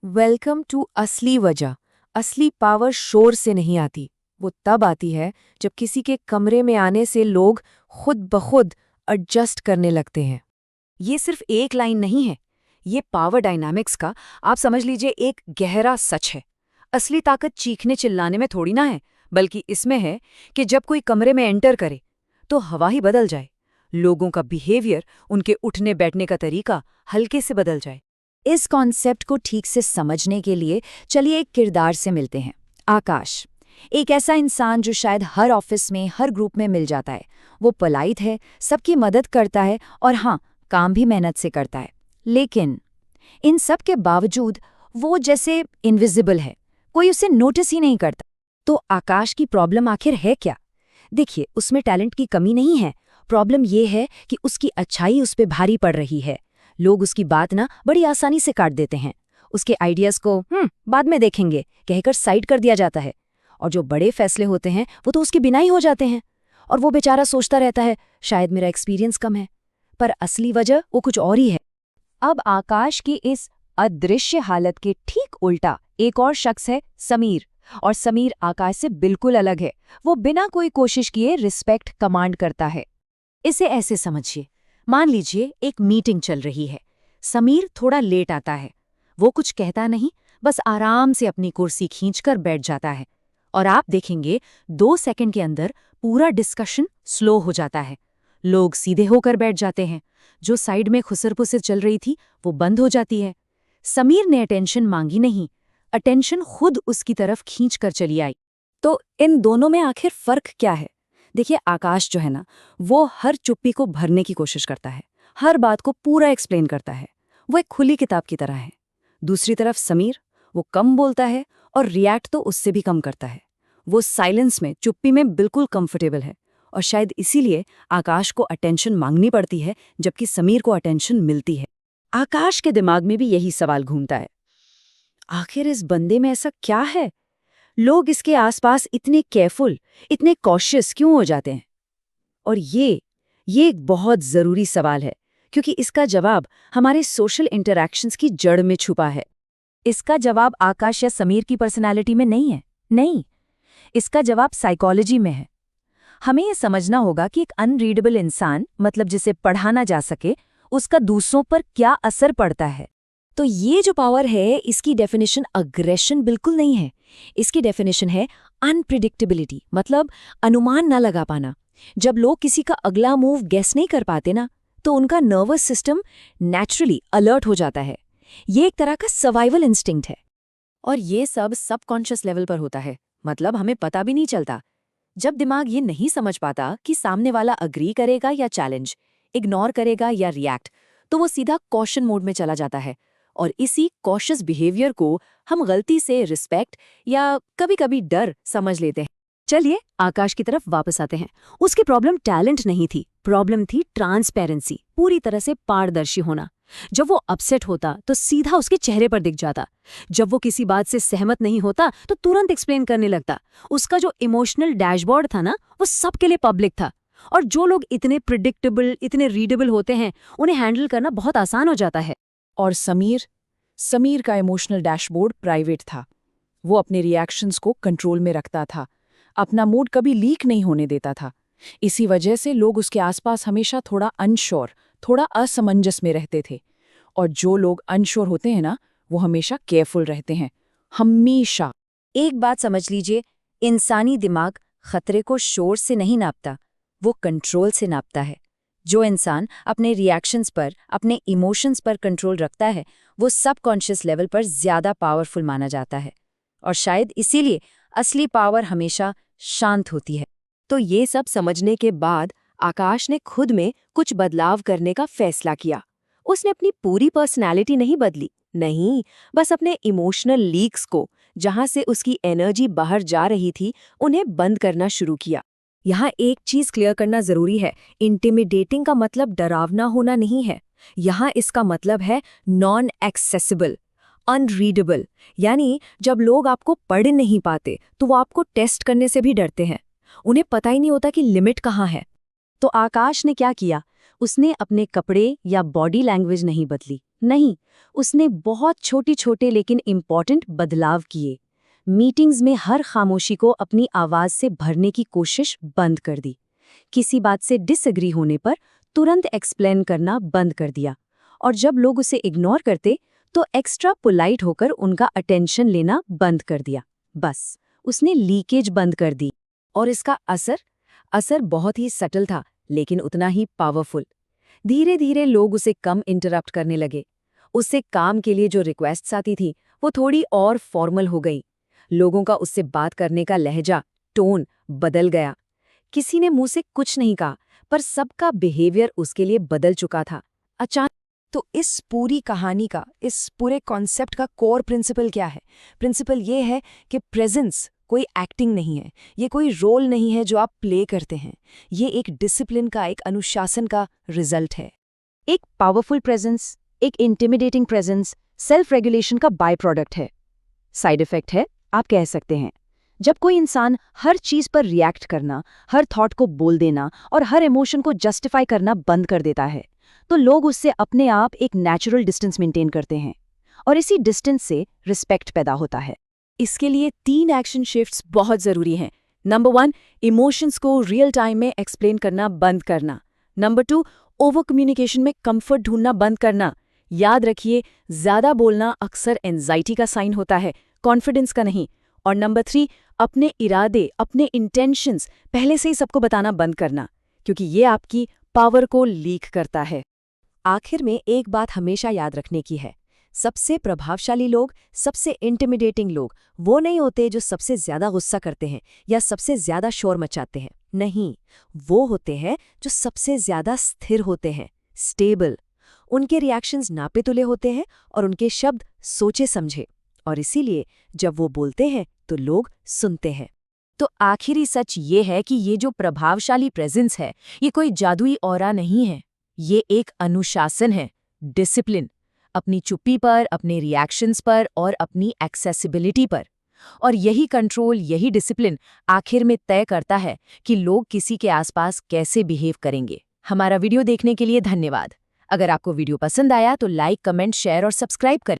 Welcome to असली वजह। असली पावर शोर से नहीं आती, वो तब आती है जब किसी के कमरे में आने से लोग खुद ब खुद एडजस्ट करने लगते हैं। ये सिर्फ एक लाइन नहीं है, ये पावर डायनामिक्स का आप समझ लीजिए एक गहरा सच है। असली ताकत चीखने चिल्लाने में थोड़ी ना है, बल्कि इसमें है कि जब कोई कमरे में एंटर करे तो हवा ही बदल जाए, लोगों का बिहेवियर, उनके उठने बैठने का तरीका हल्के से बदल जाए। इस कॉन्सेप्ट को ठीक से समझने के लिए चलिए एक किरदार से मिलते हैं। आकाश एक ऐसा इंसान जो शायद हर ऑफिस में, हर ग्रुप में मिल जाता है। वो पोलाइट है, सबकी मदद करता है और हाँ, काम भी मेहनत से करता है। लेकिन इन सब के बावजूद वो जैसे इनविजिबल है, कोई उसे नोटिस ही नहीं करता। तो आकाश की प्रॉब्लम आखिर है क्या? देखिए, उसमें टैलेंट की कमी नहीं है। प्रॉब्लम ये है कि उसकी अच्छाई उस पे भारी पड़ रही है। लोग उसकी बात ना बड़ी आसानी से काट देते हैं। उसके आइडियाज को बाद में देखेंगे कहकर साइड कर दिया जाता है। और जो बड़े फैसले होते हैं वो तो उसके बिना ही हो जाते हैं। और वो बेचारा सोचता रहता है शायद मेरा एक्सपीरियंस कम है, पर असली वजह वो कुछ और ही है। अब आकाश की इस अदृश्य हालत के ठीक उल्टा एक और शख्स है, समीर। और समीर आकाश से बिल्कुल अलग है। वो बिना कोई कोशिश किए रिस्पेक्ट कमांड करता है। इसे ऐसे समझिए, मान लीजिए एक मीटिंग चल रही है। समीर थोड़ा लेट आता है। वो कुछ कहता नहीं, बस आराम से अपनी कुर्सी खींचकर बैठ जाता है। और आप देखेंगे 2 सेकंड के अंदर पूरा डिस्कशन स्लो हो जाता है। लोग सीधे होकर बैठ जाते हैं। जो साइड में खुसर-पुसर चल रही थी वो बंद हो जाती है। समीर ने अटेंशन मांगी नहीं, अटेंशन खुद उसकी तरफ खींच कर चली आई। तो इन दोनों में आखिर फर्क क्या है? देखिए, आकाश जो है ना, वो हर चुप्पी को भरने की कोशिश करता है, हर बात को पूरा एक्सप्लेन करता है। वो एक खुली किताब की तरह है। दूसरी तरफ समीर, वो कम बोलता है और रिएक्ट तो उससे भी कम करता है। वो साइलेंस में, चुप्पी में बिल्कुल कंफर्टेबल है। और शायद इसीलिए आकाश को अटेंशन मांगनी पड़ती है, जबकि समीर को अटेंशन मिलती है। आकाश के दिमाग में भी यही सवाल घूमता है, आखिर इस बंदे में ऐसा क्या है? लोग इसके आसपास इतने केयरफुल, इतने कॉशियस क्यों हो जाते हैं? और ये एक बहुत ज़रूरी सवाल है, क्योंकि इसका जवाब हमारे सोशल इंटरैक्शंस की जड़ में छुपा है। इसका जवाब आकाश या समीर की पर्सनैलिटी में नहीं है। नहीं, इसका जवाब साइकोलॉजी में है। हमें ये समझना होगा कि एक अनरीडेबल इंसान, मतलब जिसे पढ़ा ना जा सके, उसका दूसरों पर क्या असर पड़ता है। तो ये जो पावर है, इसकी डेफिनेशन अग्रेशन बिल्कुल नहीं है। इसकी डेफिनेशन है अनप्रिडिक्टेबिलिटी, मतलब अनुमान ना लगा पाना। जब लोग किसी का अगला मूव गेस नहीं कर पाते ना, तो उनका नर्वस सिस्टम नेचुरली अलर्ट हो जाता है। ये एक तरह का सर्वाइवल इंस्टिंक्ट है। और ये सब सबकॉन्शियस लेवल पर होता है, मतलब हमें पता भी नहीं चलता। जब दिमाग ये नहीं समझ पाता कि सामने वाला अग्री करेगा या चैलेंज, इग्नोर करेगा या रिएक्ट, तो वो सीधा कॉशन मोड में चला जाता है। और इसी कॉशियस बिहेवियर को हम गलती से रिस्पेक्ट या कभी-कभी डर समझ लेते हैं। चलिए आकाश की तरफ वापस आते हैं। उसकी प्रॉब्लम टैलेंट नहीं थी, प्रॉब्लम थी ट्रांसपेरेंसी, पूरी तरह से पारदर्शी होना। जब वो अपसेट होता तो सीधा उसके चेहरे पर दिख जाता। जब वो किसी बात से सहमत नहीं होता तो तुरंत एक्सप्लेन करने लगता। उसका जो इमोशनल डैशबोर्ड था ना, वो सबके लिए पब्लिक था। और जो लोग इतने प्रिडिक्टेबल, इतने रीडेबल होते हैं, उन्हें हैंडल करना बहुत आसान हो जाता है। और समीर का इमोशनल डैशबोर्ड प्राइवेट था। वो अपने रिएक्शंस को कंट्रोल में रखता था, अपना मूड कभी लीक नहीं होने देता था। इसी वजह से लोग उसके आसपास हमेशा थोड़ा अनश्योर, थोड़ा असमंजस में रहते थे। और जो लोग अनश्योर होते हैं ना, वो हमेशा केयरफुल रहते हैं, हमेशा। एक बात समझ लीजिए, इंसानी दिमाग खतरे को शोर से नहीं नापता, वो कंट्रोल से नापता है। जो इंसान अपने रिएक्शंस पर, अपने इमोशंस पर कंट्रोल रखता है, वो सबकॉन्शियस लेवल पर ज्यादा पावरफुल माना जाता है। और शायद इसीलिए असली पावर हमेशा शांत होती है। तो ये सब समझने के बाद आकाश ने खुद में कुछ बदलाव करने का फैसला किया। उसने अपनी पूरी पर्सनैलिटी नहीं बदली, नहीं, बस अपने इमोशनल लीक्स को, जहां से उसकी एनर्जी बाहर जा रही थी, उन्हें बंद करना शुरू किया। यहाँ एक चीज क्लियर करना जरूरी है, इंटिमिडेटिंग का मतलब डरावना होना नहीं है। यहाँ इसका मतलब है नॉन एक्सेसिबल, अनरीडेबल। यानी जब लोग आपको पढ़ नहीं पाते तो वो आपको टेस्ट करने से भी डरते हैं। उन्हें पता ही नहीं होता कि लिमिट कहाँ है। तो आकाश ने क्या किया? उसने अपने कपड़े या बॉडी लैंग्वेज नहीं बदली, नहीं, उसने बहुत छोटे-छोटे लेकिन इम्पॉर्टेंट बदलाव किए। मीटिंग्स में हर खामोशी को अपनी आवाज से भरने की कोशिश बंद कर दी। किसी बात से डिसएग्री होने पर तुरंत एक्सप्लेन करना बंद कर दिया, और जब लोग उसे इग्नोर करते तो एक्स्ट्रा पोलाइट होकर उनका अटेंशन लेना बंद कर दिया। बस, उसने लीकेज बंद कर दी। और इसका असर बहुत ही सटल था, लेकिन उतना ही पावरफुल। धीरे धीरे लोग उसे कम इंटरप्ट करने लगे। उससे काम के लिए जो रिक्वेस्ट्स आती थी वो थोड़ी और फॉर्मल हो गई। लोगों का उससे बात करने का लहजा, टोन बदल गया। किसी ने मुंह से कुछ नहीं कहा, पर सबका बिहेवियर उसके लिए बदल चुका था अचानक। तो इस पूरी कहानी का, इस पूरे कॉन्सेप्ट का कोर प्रिंसिपल क्या है? प्रिंसिपल ये है कि प्रेजेंस कोई एक्टिंग नहीं है, ये कोई रोल नहीं है जो आप प्ले करते हैं। ये एक डिसिप्लिन का, एक अनुशासन का रिजल्ट है। एक पावरफुल प्रेजेंस, एक इंटिमिडेटिंग प्रेजेंस सेल्फ रेगुलेशन का बाय प्रोडक्ट है। साइड इफेक्ट है, आप कह सकते हैं। जब कोई इंसान हर चीज पर रिएक्ट करना, हर थॉट को बोल देना और हर इमोशन को जस्टिफाई करना बंद कर देता है, तो लोग उससे अपने आप एक नेचुरल डिस्टेंस मेंटेन करते हैं, और इसी डिस्टेंस से रिस्पेक्ट पैदा होता है। इसके लिए 3 एक्शन शिफ्ट्स बहुत जरूरी हैं। नंबर 1, इमोशंस को रियल टाइम में एक्सप्लेन करना बंद करना। नंबर 2, ओवर कम्युनिकेशन में कंफर्ट ढूंढना बंद करना। याद रखिए, ज्यादा बोलना अक्सर एंजाइटी का साइन होता है, कॉन्फिडेंस का नहीं। और नंबर 3, अपने इरादे, अपने इंटेंशंस पहले से ही सबको बताना बंद करना, क्योंकि ये आपकी पावर को लीक करता है। आखिर में एक बात हमेशा याद रखने की है, सबसे प्रभावशाली लोग, सबसे इंटिमिडेटिंग लोग वो नहीं होते जो सबसे ज्यादा गुस्सा करते हैं या सबसे ज्यादा शोर मचाते हैं। नहीं, वो होते हैं जो सबसे ज्यादा स्थिर होते हैं, स्टेबल। उनके रिएक्शंस नापे तुले होते हैं और उनके शब्द सोचे समझे, और इसीलिए जब वो बोलते हैं तो लोग सुनते हैं। तो आखिरी सच ये है कि ये जो प्रभावशाली प्रेजेंस है, ये कोई जादुई ऑरा नहीं है, ये एक अनुशासन है, डिसिप्लिन, अपनी चुप्पी पर, अपने रिएक्शंस पर और अपनी एक्सेसिबिलिटी पर। और यही कंट्रोल, यही डिसिप्लिन आखिर में तय करता है कि लोग किसी के आसपास कैसे बिहेव करेंगे। हमारा वीडियो देखने के लिए धन्यवाद। अगर आपको वीडियो पसंद आया तो लाइक, कमेंट, शेयर और सब्सक्राइब करें।